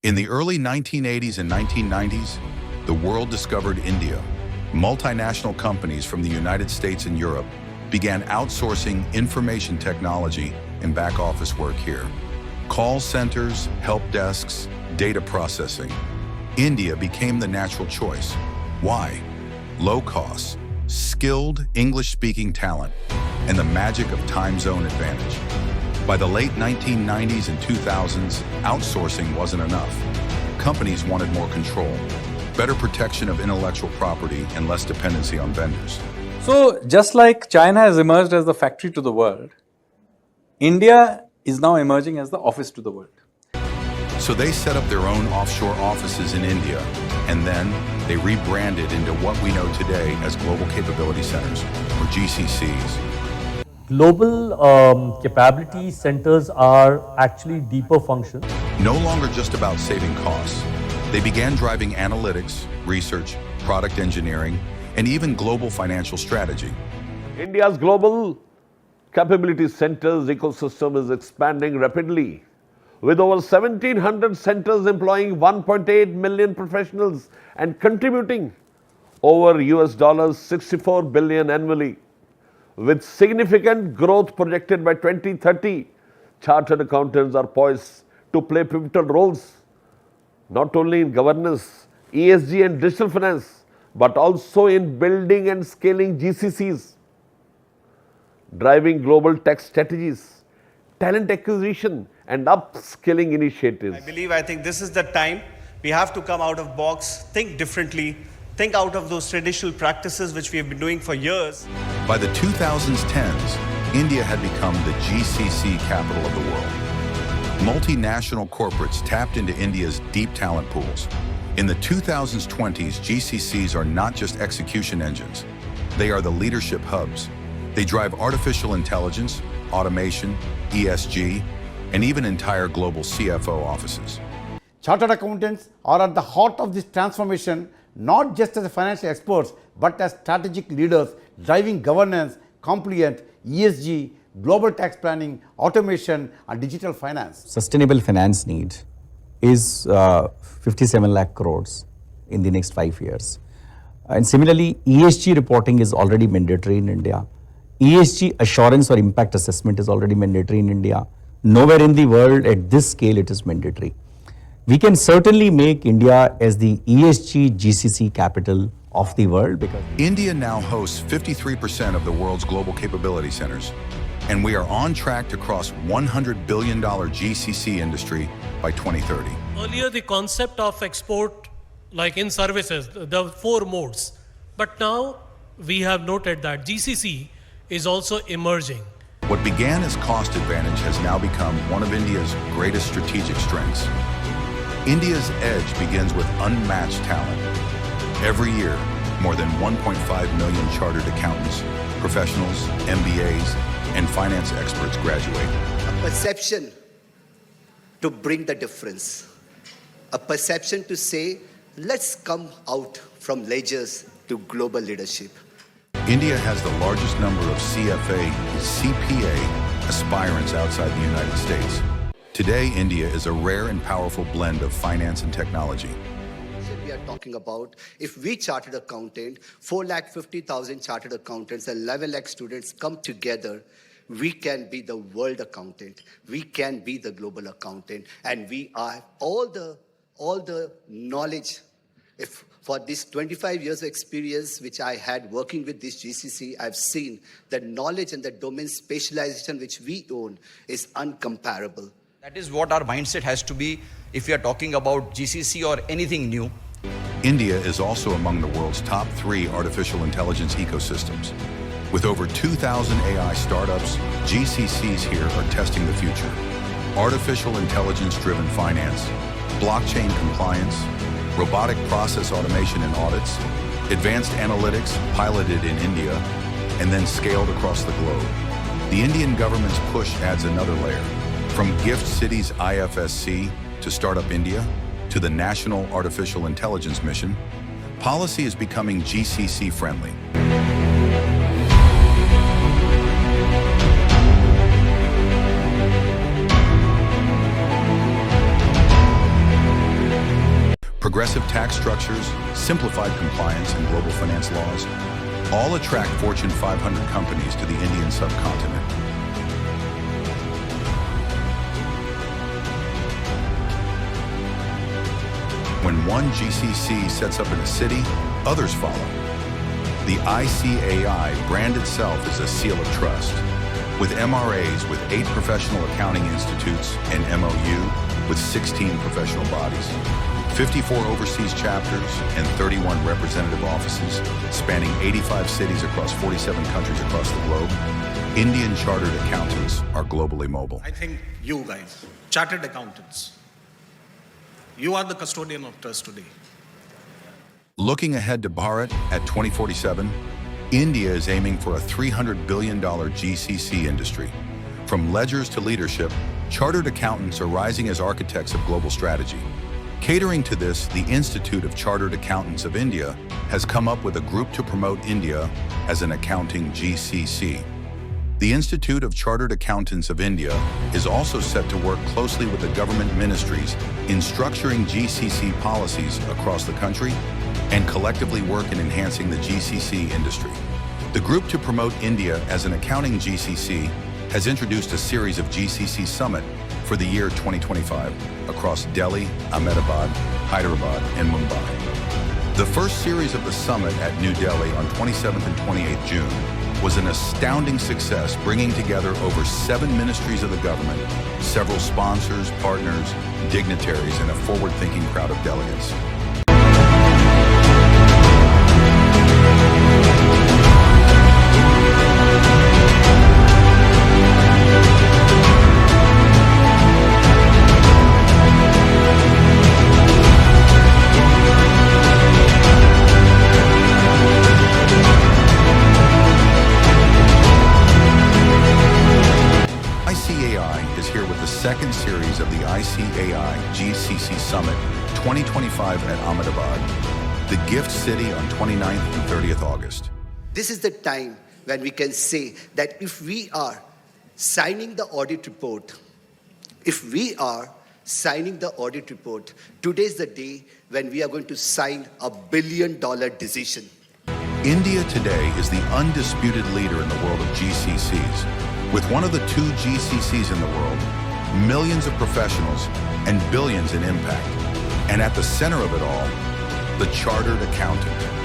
In the early 1980s and 1990s, the world discovered India. Multinational companies from the United States and Europe began outsourcing information technology and back-office work here. Call centers, help desks, data processing. India became the natural choice. Why? Low costs, skilled English-speaking talent, and the magic of time zone advantage. By the late 1990s and 2000s, outsourcing wasn't enough. Companies wanted more control, better protection of intellectual property, and less dependency on vendors. So, just like China has emerged as the factory to the world, India is now emerging as the office to the world. So they set up their own offshore offices in India, and then they rebranded into what we know today as Global Capability Centers, or GCCs. Global capability centers are actually deeper functions. No longer just about saving costs. They began driving analytics, research, product engineering, and even global financial strategy. India's global capability centers ecosystem is expanding rapidly, with over 1,700 centers employing 1.8 million professionals and contributing over US $64 billion annually. With significant growth projected by 2030, chartered accountants are poised to play pivotal roles, not only in governance, ESG and digital finance, but also in building and scaling GCCs, driving global tech strategies, talent acquisition and upskilling initiatives. I think this is the time we have to come out of box, think differently, think out of those traditional practices which we have been doing for years. By the 2010s, India had become the GCC capital of the world. Multinational corporates tapped into India's deep talent pools. In the 2020s, GCCs are not just execution engines. They are the leadership hubs. They drive artificial intelligence, automation, ESG, and even entire global CFO offices. Chartered accountants are at the heart of this transformation, not just as financial experts, but as strategic leaders driving governance, compliance, ESG, global tax planning, automation, and digital finance. Sustainable finance need is 57 lakh crores in the next 5 years. And similarly, ESG reporting is already mandatory in India. ESG assurance or impact assessment is already mandatory in India. Nowhere in the world at this scale it is mandatory. We can certainly make India as the ESG GCC capital of the world because India now hosts 53% of the world's global capability centers, and we are on track to cross $100 billion GCC industry by 2030. Earlier, the concept of export, like in services, the 4 modes. But now we have noted that GCC is also emerging. What began as cost advantage has now become one of India's greatest strategic strengths. India's edge begins with unmatched talent. Every year, more than 1.5 million chartered accountants, professionals, MBAs, and finance experts graduate. A perception to bring the difference. A perception to say, let's come out from ledgers to global leadership. India has the largest number of CFA and CPA aspirants outside the United States. Today, India is a rare and powerful blend of finance and technology. We are talking about, if we chartered accountant, 450,000 chartered accountants and 11 lakh students come together, we can be the world accountant. We can be the global accountant. And we are all the knowledge. If for this 25 years of experience which I had working with this GCC, I've seen the knowledge and the domain specialization which we own is uncomparable. That is what our mindset has to be if we are talking about GCC or anything new. India is also among the world's top 3 artificial intelligence ecosystems. With over 2,000 AI startups, GCCs here are testing the future. Artificial intelligence-driven finance, blockchain compliance, robotic process automation and audits, advanced analytics piloted in India, and then scaled across the globe. The Indian government's push adds another layer. From Gift City's IFSC to Startup India to the National Artificial Intelligence Mission, policy is becoming GCC friendly. progressive tax structures, simplified compliance, and global finance laws all attract Fortune 500 companies to the Indian subcontinent. When one GCC sets up in a city, others follow. The ICAI brand itself is a seal of trust, with MRAs with 8 professional accounting institutes and MOU with 16 professional bodies, 54 overseas chapters, and 31 representative offices spanning 85 cities across 47 countries across the globe. Indian chartered accountants are globally mobile. I think you guys, chartered accountants, you are the custodian of trust today. Looking ahead to Bharat at 2047, India is aiming for a $300 billion GCC industry. From ledgers to leadership, chartered accountants are rising as architects of global strategy. Catering to this, the Institute of Chartered Accountants of India has come up with a group to promote India as an accounting GCC. The Institute of Chartered Accountants of India is also set to work closely with the government ministries in structuring GCC policies across the country and collectively work in enhancing the GCC industry. The group to promote India as an accounting GCC has introduced a series of GCC Summit for the year 2025 across Delhi, Ahmedabad, Hyderabad, and Mumbai. The first series of the summit at New Delhi on 27th and 28th June was an astounding success, bringing together over 7 ministries of the government, several sponsors, partners, dignitaries, and a forward-thinking crowd of delegates. ICAI is here with the second series of the ICAI GCC Summit 2025 at Ahmedabad, the gift city on 29th and 30th August. This is the time when we can say that if we are signing the audit report, today is the day when we are going to sign a $1 billion decision. India today is the undisputed leader in the world of GCCs. With one of the 2 GCCs in the world, millions of professionals, and billions in impact. And at the center of it all, the chartered accountant.